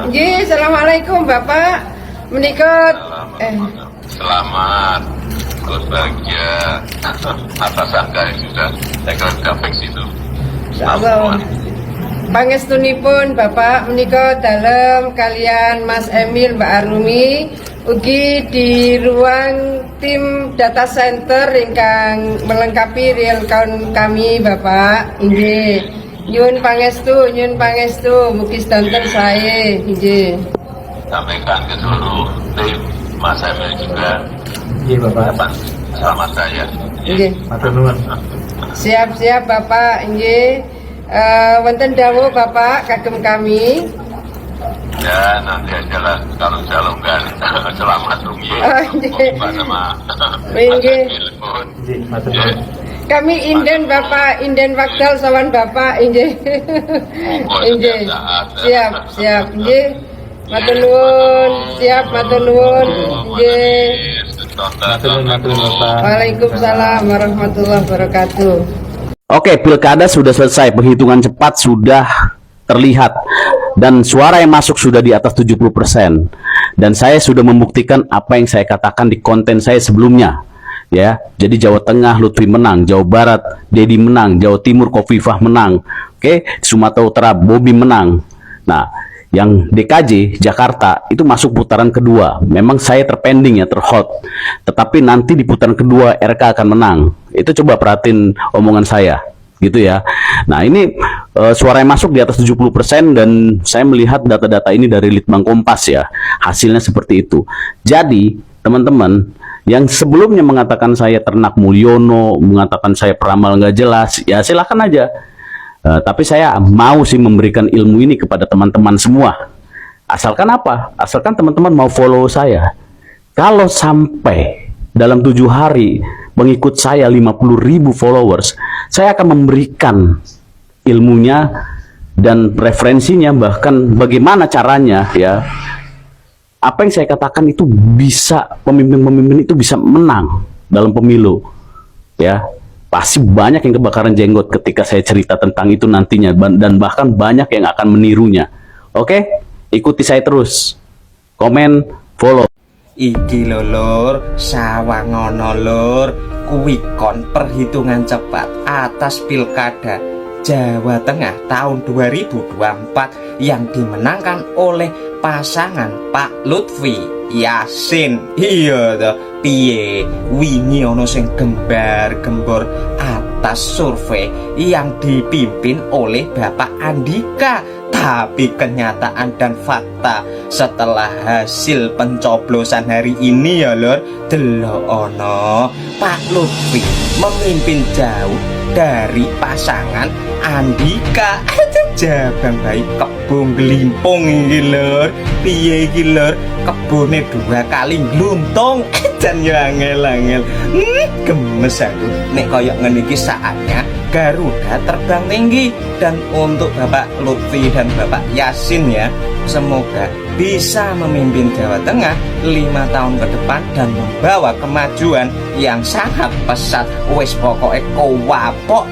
Nggih, assalamualaikum Bapak. Menikah Selamat berbahagia atas angka yang sudah saya fix itu. insyaallah. Pangestunipun Bapak menikah dalam kalian Mas Emil Mbak Arumi ugi di ruang tim data center ingkang melengkapi real count kami Bapak. Inggih. Nyun pangestu, mugi sedanten sae. Inggih. Sampaikan ke seluruh tim Mas Emil juga. Iya Bapak. Selamat saya. Inggih. Matur nuwun. Siap Bapak. Inggih. Wonten dawuh Bapak kagem kami. Ya nanti aja lah kalau calonkan selamat rumiyin. Sama Inggih. Iya, matur nuwun. Kami inden Bapak, inden wakdal sawan Bapak, inggih. Inggih. Siap, inggih. Matur nuwun, siap matur nuwun, inggih. Matur nuwun Bapak. Waalaikumsalam warahmatullahi wabarakatuh. Oke, pilkada sudah selesai, penghitungan cepat sudah terlihat dan suara yang masuk sudah di atas 70%. Dan saya sudah membuktikan apa yang saya katakan di konten saya sebelumnya. Ya, jadi Jawa Tengah Lutfi menang, Jawa Barat Dedi menang, Jawa Timur Kofifah menang, oke, Sumatera Utara Bobi menang. Nah, yang DKJ Jakarta itu masuk putaran kedua. Memang saya terpending ya, terhot. Tetapi nanti di putaran kedua RK akan menang. Itu coba perhatiin omongan saya, gitu ya. Nah, ini suara yang masuk di atas 70% dan saya melihat data-data ini dari Litbang Kompas ya. Hasilnya seperti itu. Jadi, teman-teman yang sebelumnya mengatakan saya ternak Mulyono, mengatakan saya peramal nggak jelas, ya silakan aja. Tapi saya mau sih memberikan ilmu ini kepada teman-teman semua. Asalkan apa? Asalkan teman-teman mau follow saya. Kalau sampai dalam 7 hari pengikut saya 50.000 followers, saya akan memberikan ilmunya dan referensinya, bahkan bagaimana caranya ya. Apa yang saya katakan itu bisa, pemimpin-pemimpin itu bisa menang dalam pemilu ya. Pasti banyak yang kebakaran jenggot ketika saya cerita tentang itu nantinya, dan bahkan banyak yang akan menirunya. Oke, ikuti saya terus, komen, follow. Iki lho lur, sawangono lur, kuwi kon perhitungan cepat atas pilkada Jawa Tengah tahun 2024 yang dimenangkan oleh pasangan Pak Lutfi Yassin. Iya toh, piye wingi ono sing gembar-gembor atas survei yang dipimpin oleh Bapak Andika. Tapi kenyataan dan fakta setelah hasil pencoblosan hari ini ya lur, delok Pak Lutfi memimpin jauh dari pasangan Andika. Jabang baik kebun gelimpung iki lur, piye iki lur, kebune 2 kali gluntung. Jan yo angel-angel. Gemes aku nek koyo ngene iki saatnya Garuda terbang tinggi. Dan untuk Bapak Lutfi dan Bapak Yassin ya, semoga bisa memimpin Jawa Tengah 5 tahun ke depan dan membawa kemajuan yang sangat pesat. Wis pokoke kuwapok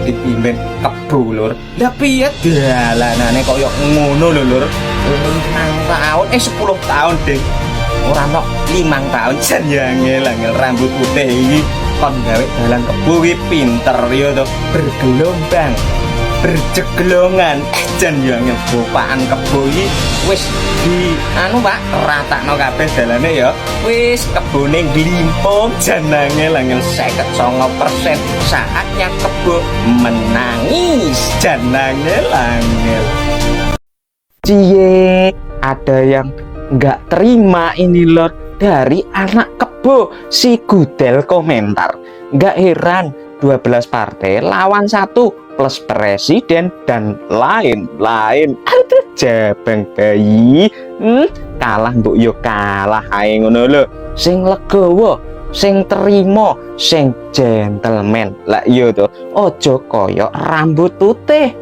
dipimpin Kebu lur. Lah piye dalanane koyo ngono lho lur. 5 tahun 10 tahun deh. Ora nok 5 tahun jan ya angel rambut putih iki kon gawe dalan Kebu iki pinter ya to, bergelombang berjeglongan jan ya angel bopaan Kebu iki wis di anu Pak ratakno kabeh dalane ya, wis kebune glimpung jan angel 59%. Saatnya Kebu menangis jan angel. Cie, ada yang nggak terima ini lor dari anak Kebo, si Gudel komentar. Nggak heran 12 partai lawan 1 plus presiden dan lain-lain. Aduh jabang bayi, kalah mbok yo kalah ae ngono lho. Sing legowo, sing terima, sing gentleman. Lah iya to, ojo koyo rambut putih.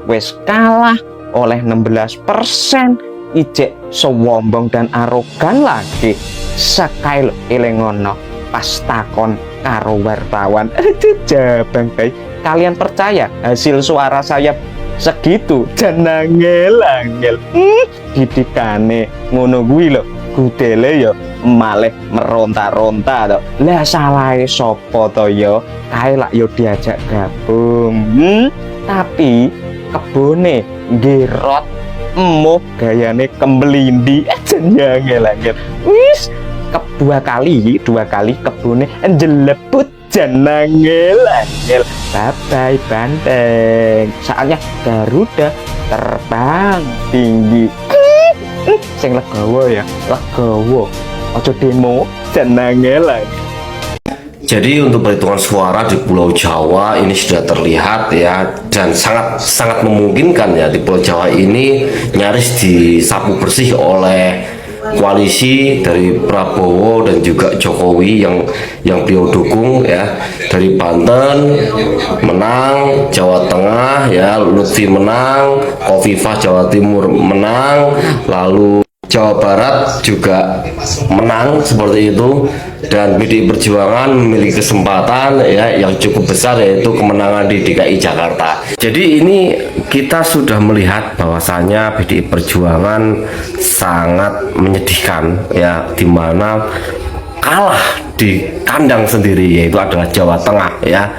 Wis kalah oleh 16%. Ijek sowombong dan arogan lagi. Sakai lho elengono pas takon karo wartawan. Aduh jabang bayi, kalian percaya hasil suara saya segitu jan angel didikane ngono kuwi lho gudele ya malih meronta-ronta to. Lah salahe sapa to ya? Kae lak yo diajak gabung. Tapi kebone ngerot emoh gayane kemblindi jan angel. Wis dua kali kebone njelebut jan angel. Bye bye Banteng. Saatnya Garuda terbang tinggi. Sing legowo ya, legowo. Ojo demo jan angel. Jadi untuk perhitungan suara di Pulau Jawa ini sudah terlihat ya, dan sangat memungkinkan ya di Pulau Jawa ini nyaris disapu bersih oleh koalisi dari Prabowo dan juga Jokowi yang beliau dukung ya. Dari Banten menang, Jawa Tengah ya Lutfi menang, Khofifah Jawa Timur menang, lalu Jawa Barat juga menang seperti itu, dan PDI Perjuangan memiliki kesempatan ya yang cukup besar, yaitu kemenangan di DKI Jakarta. Jadi ini kita sudah melihat bahwasanya PDI Perjuangan sangat menyedihkan ya, dimana kalah di kandang sendiri, yaitu adalah Jawa Tengah ya.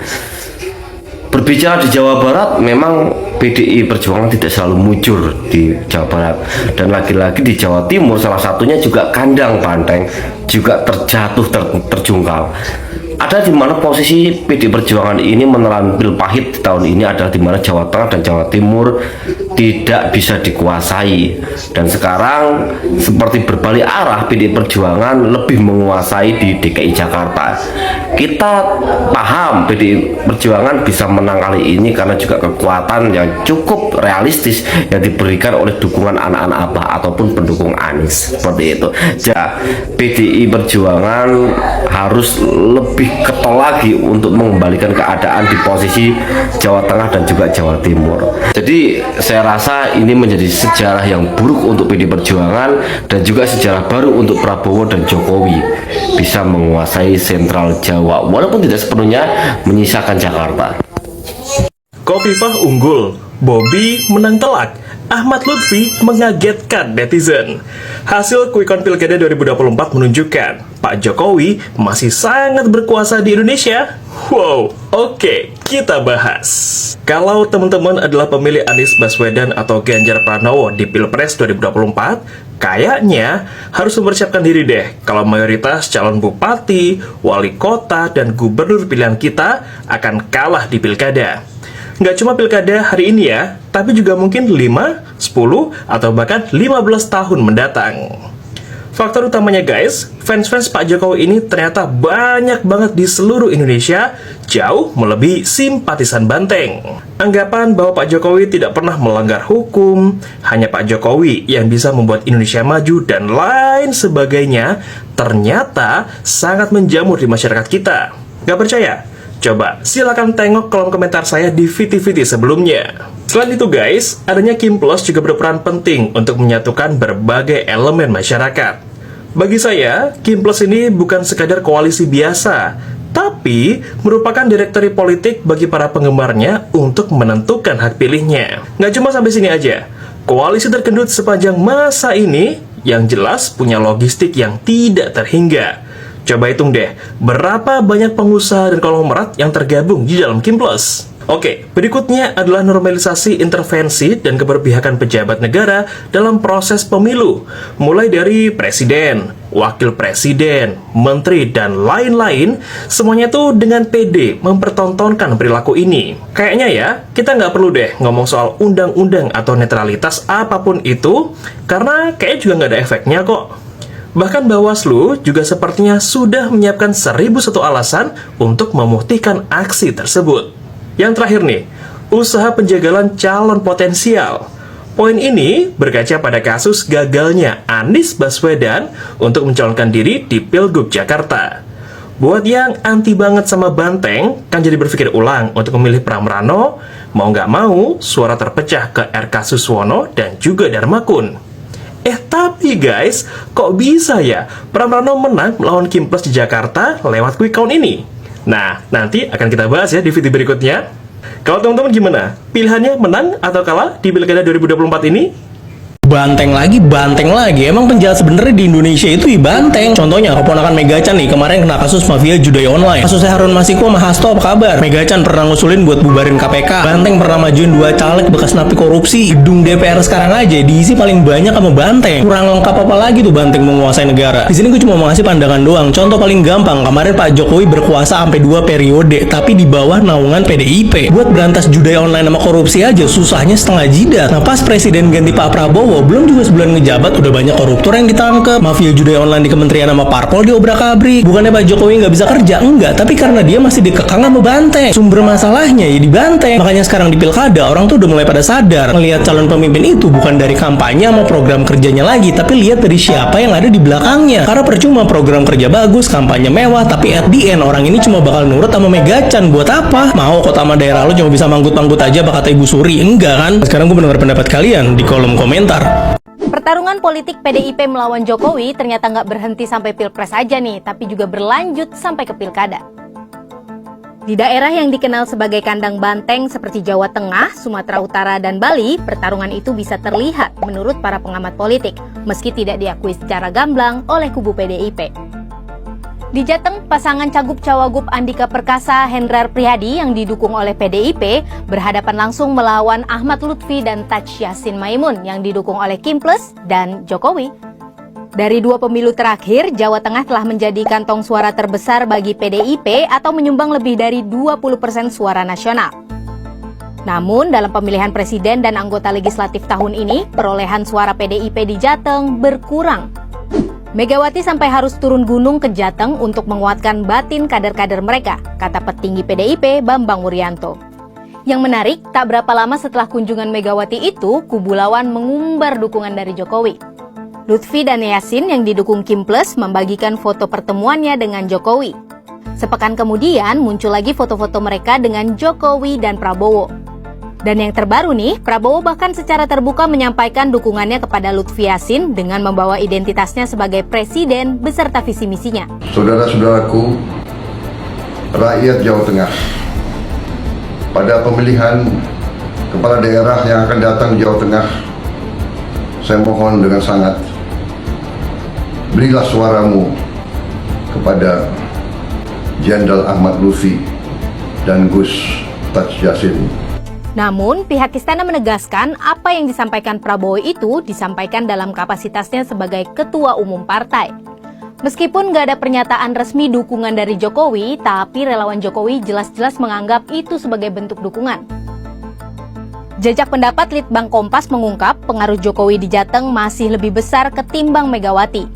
Berbicara di Jawa Barat, memang PDI Perjuangan tidak selalu mujur di Jawa Barat, dan lagi-lagi di Jawa Timur salah satunya juga kandang Banteng juga terjungkal. Ada di mana posisi PDI Perjuangan ini menelan pil pahit di tahun ini adalah di mana Jawa Tengah dan Jawa Timur tidak bisa dikuasai, dan sekarang seperti berbalik arah, PDI Perjuangan lebih menguasai di DKI Jakarta. Kita paham PDI Perjuangan bisa menang kali ini karena juga kekuatan yang cukup realistis yang diberikan oleh dukungan anak-anak Abah ataupun pendukung Anies seperti itu. Jadi PDI Perjuangan harus lebih ketol lagi untuk mengembalikan keadaan di posisi Jawa Tengah dan juga Jawa Timur. Jadi saya rasa ini menjadi sejarah yang buruk untuk PDI Perjuangan dan juga sejarah baru untuk Prabowo dan Jokowi bisa menguasai sentral Jawa walaupun tidak sepenuhnya menyisakan Jakarta. Khofifah unggul, Bobby menang telak, Ahmad Lutfi mengagetkan netizen. Hasil quick count Pilkada 2024 menunjukkan Pak Jokowi masih sangat berkuasa di Indonesia. Wow, oke, kita bahas. Kalau teman-teman adalah pemilih Anies Baswedan atau Ganjar Pranowo di Pilpres 2024, kayaknya harus mempersiapkan diri deh kalau mayoritas calon bupati, wali kota, dan gubernur pilihan kita akan kalah di Pilkada. Nggak cuma pilkada hari ini ya, tapi juga mungkin 5, 10, atau bahkan 15 tahun mendatang. Faktor utamanya guys, fans-fans Pak Jokowi ini ternyata banyak banget di seluruh Indonesia, jauh melebihi simpatisan Banteng. Anggapan bahwa Pak Jokowi tidak pernah melanggar hukum, hanya Pak Jokowi yang bisa membuat Indonesia maju dan lain sebagainya, ternyata sangat menjamur di masyarakat kita. Nggak percaya? Coba silakan tengok kolom komentar saya di video-video sebelumnya. Selain itu guys, adanya Kimplos juga berperan penting untuk menyatukan berbagai elemen masyarakat. Bagi saya, Kimplos ini bukan sekadar koalisi biasa, tapi merupakan direktori politik bagi para penggemarnya untuk menentukan hak pilihnya. Nggak cuma sampai sini aja, koalisi terkendut sepanjang masa ini yang jelas punya logistik yang tidak terhingga. Coba hitung deh, berapa banyak pengusaha dan konglomerat yang tergabung di dalam Kimplos. Oke, berikutnya adalah normalisasi intervensi dan keberpihakan pejabat negara dalam proses pemilu. Mulai dari presiden, wakil presiden, menteri, dan lain-lain, semuanya tuh dengan pede mempertontonkan perilaku ini. Kayaknya ya, kita nggak perlu deh ngomong soal undang-undang atau netralitas apapun itu, karena kayaknya juga nggak ada efeknya kok. Bahkan Bawaslu juga sepertinya sudah menyiapkan 1001 alasan untuk memutihkan aksi tersebut. Yang terakhir nih, usaha penjagalan calon potensial. Poin ini berkaca pada kasus gagalnya Anies Baswedan untuk mencalonkan diri di Pilgub Jakarta. Buat yang anti banget sama Banteng, kan jadi berpikir ulang untuk memilih Pramrano, mau nggak mau suara terpecah ke RK Suswono dan juga Darmakun. Tapi guys, kok bisa ya Pramrano menang melawan Kimplos di Jakarta lewat quick count ini? Nah, nanti akan kita bahas ya di video berikutnya. Kalau teman-teman gimana? Pilihannya menang atau kalah di Pilkada 2024 ini? Banteng lagi. Emang penjahat sebenarnya di Indonesia itu banteng. Contohnya, keponakan Megachan nih, kemarin kena kasus mafia judi online. Kasusnya Harun Masiku sama Hasto, apa kabar? Megachan pernah ngusulin buat bubarin KPK. Banteng pernah majuin 2 caleg bekas napi korupsi. Gedung DPR sekarang aja diisi paling banyak sama Banteng. Kurang lengkap apa lagi tuh Banteng menguasai negara. Di sini gue cuma mau ngasih pandangan doang. Contoh paling gampang, kemarin Pak Jokowi berkuasa sampai 2 periode, tapi di bawah naungan PDIP. Buat berantas judi online sama korupsi aja susahnya setengah jidat. Nah, pas presiden ganti Pak Prabowo, belum juga sebulan ngejabat udah banyak koruptor yang ditangkap, mafia judi online di kementerian sama parpol diobrak-abrik. Bukannya Pak Jokowi nggak bisa kerja, enggak, tapi karena dia masih dikekang sama Banteng. Sumber masalahnya ya di Banteng. Makanya sekarang di pilkada orang tuh udah mulai pada sadar melihat calon pemimpin itu bukan dari kampanye sama program kerjanya lagi, tapi lihat dari siapa yang ada di belakangnya. Karena percuma program kerja bagus, kampanye mewah, tapi at the end orang ini cuma bakal nurut sama Megachan. Buat apa? Mau kota sama daerah lo cuma bisa manggut-manggut aja bakal kata Ibu Suri, enggak kan? Sekarang gue mendengar pendapat kalian di kolom komentar. Pertarungan politik PDIP melawan Jokowi ternyata nggak berhenti sampai Pilpres aja nih, tapi juga berlanjut sampai ke Pilkada. Di daerah yang dikenal sebagai kandang banteng seperti Jawa Tengah, Sumatera Utara, dan Bali, pertarungan itu bisa terlihat menurut para pengamat politik, meski tidak diakui secara gamblang oleh kubu PDIP. Di Jateng, pasangan Cagup-Cawagup Andika Perkasa Hendrar Prihadi yang didukung oleh PDIP berhadapan langsung melawan Ahmad Lutfi dan Taj Yassin Maimun yang didukung oleh Kim Plus dan Jokowi. Dari 2 pemilu terakhir, Jawa Tengah telah menjadi kantong suara terbesar bagi PDIP atau menyumbang lebih dari 20% suara nasional. Namun, dalam pemilihan presiden dan anggota legislatif tahun ini, perolehan suara PDIP di Jateng berkurang. Megawati sampai harus turun gunung ke Jateng untuk menguatkan batin kader-kader mereka, kata petinggi PDIP Bambang Wuryanto. Yang menarik, tak berapa lama setelah kunjungan Megawati itu, kubu lawan mengumbar dukungan dari Jokowi. Lutfi dan Yassin yang didukung Kim Plus membagikan foto pertemuannya dengan Jokowi. Sepekan kemudian muncul lagi foto-foto mereka dengan Jokowi dan Prabowo. Dan yang terbaru nih, Prabowo bahkan secara terbuka menyampaikan dukungannya kepada Lutfi Yassin dengan membawa identitasnya sebagai presiden beserta visi misinya. Saudara-saudaraku, rakyat Jawa Tengah, pada pemilihan kepala daerah yang akan datang di Jawa Tengah, saya mohon dengan sangat, berilah suaramu kepada Jenderal Ahmad Lutfi dan Gus Taj Yassin. Namun, pihak istana menegaskan apa yang disampaikan Prabowo itu disampaikan dalam kapasitasnya sebagai ketua umum partai. Meskipun nggak ada pernyataan resmi dukungan dari Jokowi, tapi relawan Jokowi jelas-jelas menganggap itu sebagai bentuk dukungan. Jejak pendapat Litbang Kompas mengungkap pengaruh Jokowi di Jateng masih lebih besar ketimbang Megawati.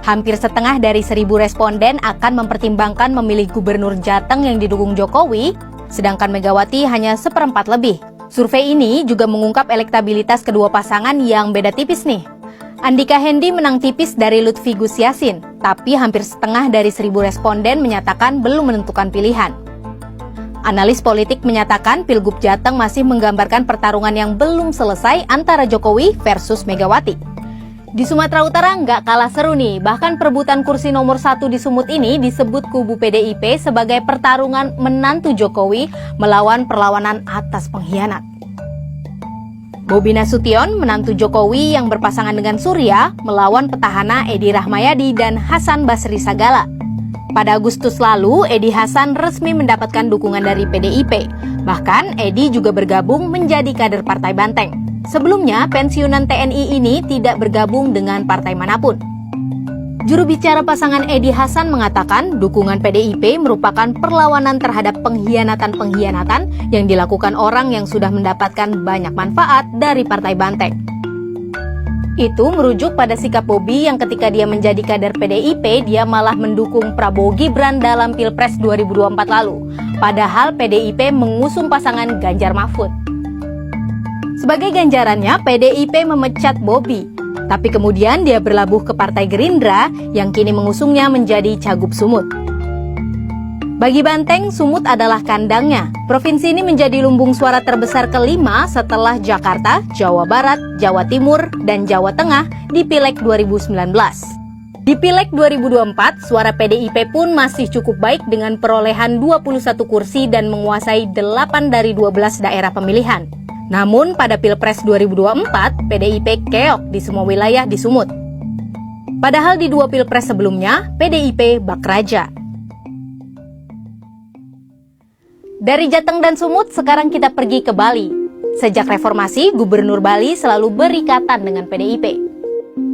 Hampir setengah dari 1.000 responden akan mempertimbangkan memilih gubernur Jateng yang didukung Jokowi, sedangkan Megawati hanya 1/4 lebih. Survei ini juga mengungkap elektabilitas kedua pasangan yang beda tipis nih. Andika Hendi menang tipis dari Lutfi Gus Yassin, tapi hampir setengah dari 1.000 responden menyatakan belum menentukan pilihan. Analis politik menyatakan Pilgub Jateng masih menggambarkan pertarungan yang belum selesai antara Jokowi versus Megawati. Di Sumatera Utara nggak kalah seru nih, bahkan perebutan kursi nomor 1 di Sumut ini disebut kubu PDIP sebagai pertarungan menantu Jokowi melawan perlawanan atas pengkhianat. Bobi Nasution, menantu Jokowi yang berpasangan dengan Surya, melawan petahana Edi Rahmayadi dan Hasan Basri Sagala. Pada Agustus lalu, Edi Hasan resmi mendapatkan dukungan dari PDIP. Bahkan, Edi juga bergabung menjadi kader Partai Banteng. Sebelumnya, pensiunan TNI ini tidak bergabung dengan partai manapun. Juru bicara pasangan Edi Hasan mengatakan dukungan PDIP merupakan perlawanan terhadap pengkhianatan-pengkhianatan yang dilakukan orang yang sudah mendapatkan banyak manfaat dari Partai Banteng. Itu merujuk pada sikap Bobi yang ketika dia menjadi kader PDIP, dia malah mendukung Prabowo Gibran dalam Pilpres 2024 lalu. Padahal PDIP mengusung pasangan Ganjar Mahfud. Sebagai ganjarannya, PDIP memecat Bobi. Tapi kemudian dia berlabuh ke Partai Gerindra yang kini mengusungnya menjadi Cagup Sumut. Bagi Banteng, Sumut adalah kandangnya. Provinsi ini menjadi lumbung suara terbesar kelima setelah Jakarta, Jawa Barat, Jawa Timur, dan Jawa Tengah di Pileg 2019. Di Pileg 2024, suara PDIP pun masih cukup baik dengan perolehan 21 kursi dan menguasai 8 dari 12 daerah pemilihan. Namun pada Pilpres 2024, PDIP keok di semua wilayah di Sumut. Padahal di 2 Pilpres sebelumnya, PDIP bak raja. Dari Jateng dan Sumut, sekarang kita pergi ke Bali. Sejak reformasi, Gubernur Bali selalu berikatan dengan PDIP.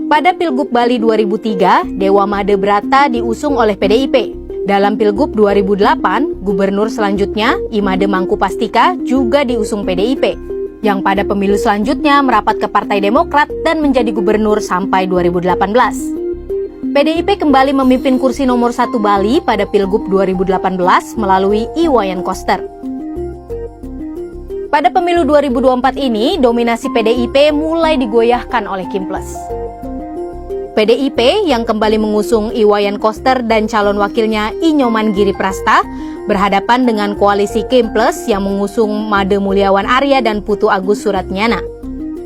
Pada Pilgub Bali 2003, Dewa Made Brata diusung oleh PDIP. Dalam Pilgub 2008, Gubernur selanjutnya, Imade Mangkupastika, juga diusung PDIP, yang pada pemilu selanjutnya merapat ke Partai Demokrat dan menjadi gubernur sampai 2018. PDIP kembali memimpin kursi nomor 1 Bali pada Pilgub 2018 melalui Iwayan Koster. Pada pemilu 2024 ini, dominasi PDIP mulai digoyahkan oleh Kim Plus. PDIP yang kembali mengusung Iwayan Koster dan calon wakilnya Inyoman Giri Prasta berhadapan dengan koalisi Kim Plus yang mengusung Made Mulyawan Arya dan Putu Agus Suratnyana.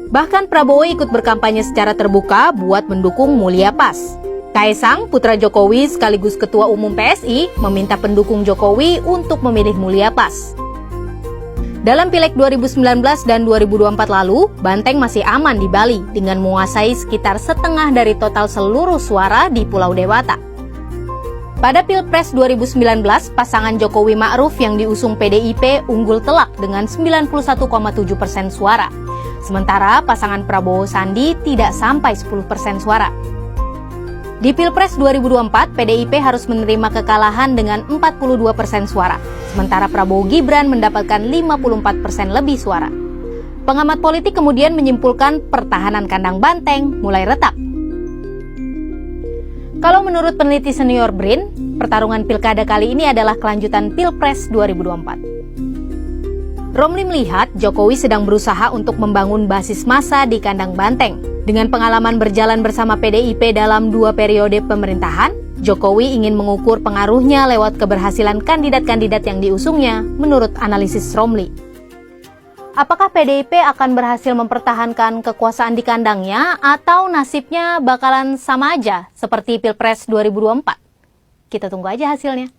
Bahkan Prabowo ikut berkampanye secara terbuka buat mendukung Mulya Pas. Kaesang, putra Jokowi sekaligus Ketua Umum PSI, meminta pendukung Jokowi untuk memilih Mulya Pas. Dalam Pileg 2019 dan 2024 lalu, Banteng masih aman di Bali dengan menguasai sekitar setengah dari total seluruh suara di Pulau Dewata. Pada Pilpres 2019, pasangan Jokowi Ma'ruf yang diusung PDIP unggul telak dengan 91,7% suara. Sementara pasangan Prabowo Sandi tidak sampai 10% suara. Di Pilpres 2024, PDIP harus menerima kekalahan dengan 42% suara, sementara Prabowo Gibran mendapatkan 54% lebih suara. Pengamat politik kemudian menyimpulkan pertahanan kandang Banteng mulai retak. Kalau menurut peneliti senior BRIN, pertarungan pilkada kali ini adalah kelanjutan Pilpres 2024. Romli melihat Jokowi sedang berusaha untuk membangun basis massa di kandang Banteng. Dengan pengalaman berjalan bersama PDIP dalam 2 periode pemerintahan, Jokowi ingin mengukur pengaruhnya lewat keberhasilan kandidat-kandidat yang diusungnya, menurut analisis Romli. Apakah PDIP akan berhasil mempertahankan kekuasaan di kandangnya atau nasibnya bakalan sama aja seperti Pilpres 2024? Kita tunggu aja hasilnya.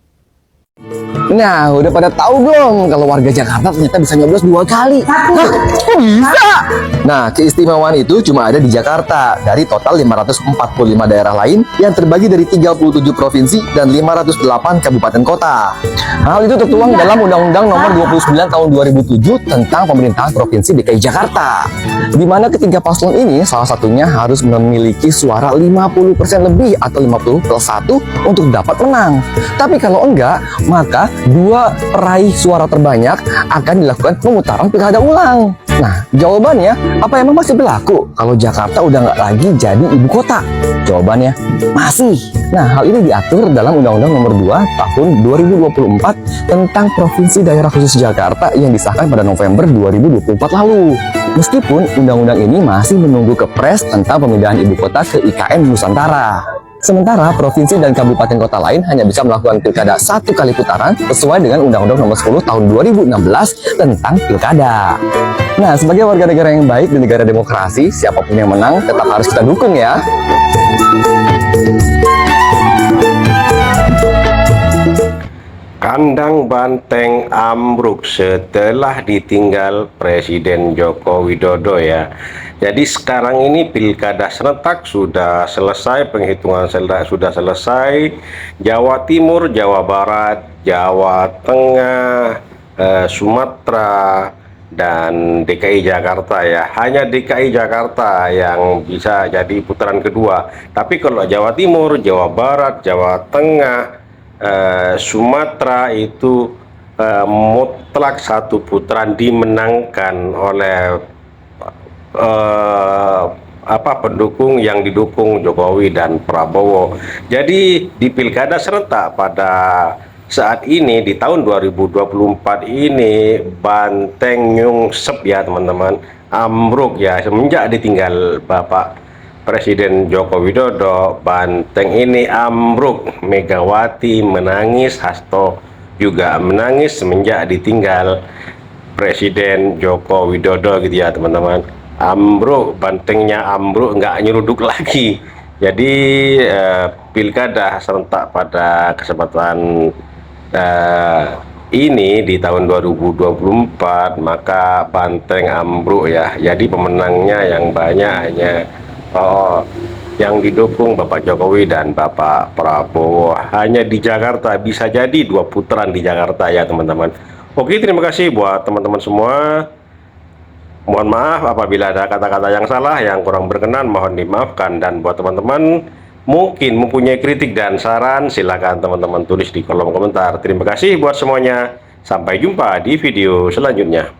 Nah, udah pada tahu belum kalau warga Jakarta ternyata bisa nyoblos 2 kali? Hah? Kok bisa? Nah, keistimewaan itu cuma ada di Jakarta dari total 545 daerah lain yang terbagi dari 37 provinsi dan 508 kabupaten kota. Hal itu tertuang dalam Undang-Undang Nomor 29 Tahun 2007 tentang Pemerintahan Provinsi DKI Jakarta. Di mana ketiga paslon ini salah satunya harus memiliki suara 50% lebih atau 50+1 untuk dapat menang. Tapi kalau enggak, maka 2 peraih suara terbanyak akan dilakukan pemutaran pilkada ulang. Nah, jawabannya, apa emang masih berlaku kalau Jakarta udah nggak lagi jadi ibu kota? Jawabannya, masih. Nah, hal ini diatur dalam Undang-Undang Nomor 2 Tahun 2024 tentang Provinsi Daerah Khusus Jakarta yang disahkan pada November 2024 lalu. Meskipun undang-undang ini masih menunggu Kepres tentang pemindahan ibu kota ke IKN Nusantara. Sementara provinsi dan kabupaten kota lain hanya bisa melakukan pilkada 1 kali putaran sesuai dengan Undang-Undang Nomor 10 Tahun 2016 tentang pilkada. Nah, sebagai warga negara yang baik di negara demokrasi, siapapun yang menang tetap harus kita dukung ya. Kandang Banteng ambruk setelah ditinggal Presiden Joko Widodo ya. Jadi sekarang ini pilkada serentak sudah selesai, penghitungan sudah selesai. Jawa Timur, Jawa Barat, Jawa Tengah, Sumatera, dan DKI Jakarta ya. Hanya DKI Jakarta yang bisa jadi putaran kedua. Tapi kalau Jawa Timur, Jawa Barat, Jawa Tengah, Sumatera itu mutlak 1 putaran dimenangkan oleh pendukung yang didukung Jokowi dan Prabowo. Jadi di pilkada serentak pada saat ini di tahun 2024 ini Banteng nyungsep ya teman-teman, ambruk ya semenjak ditinggal Bapak Presiden Joko Widodo. Banteng ini ambruk, Megawati menangis, Hasto juga menangis semenjak ditinggal Presiden Joko Widodo gitu ya teman-teman. Ambruk, Bantengnya ambruk, nggak nyeruduk lagi. Jadi pilkada serentak pada kesempatan ini di tahun 2024 maka banteng ambruk ya. Jadi pemenangnya yang banyak hanya yang didukung Bapak Jokowi dan Bapak Prabowo. Hanya di Jakarta, bisa jadi 2 putaran di Jakarta ya teman-teman. Oke, terima kasih buat teman-teman semua. Mohon maaf apabila ada kata-kata yang salah, yang kurang berkenan, mohon dimaafkan. Dan buat teman-teman mungkin mempunyai kritik dan saran, silakan teman-teman tulis di kolom komentar. Terima kasih buat semuanya. Sampai jumpa di video selanjutnya.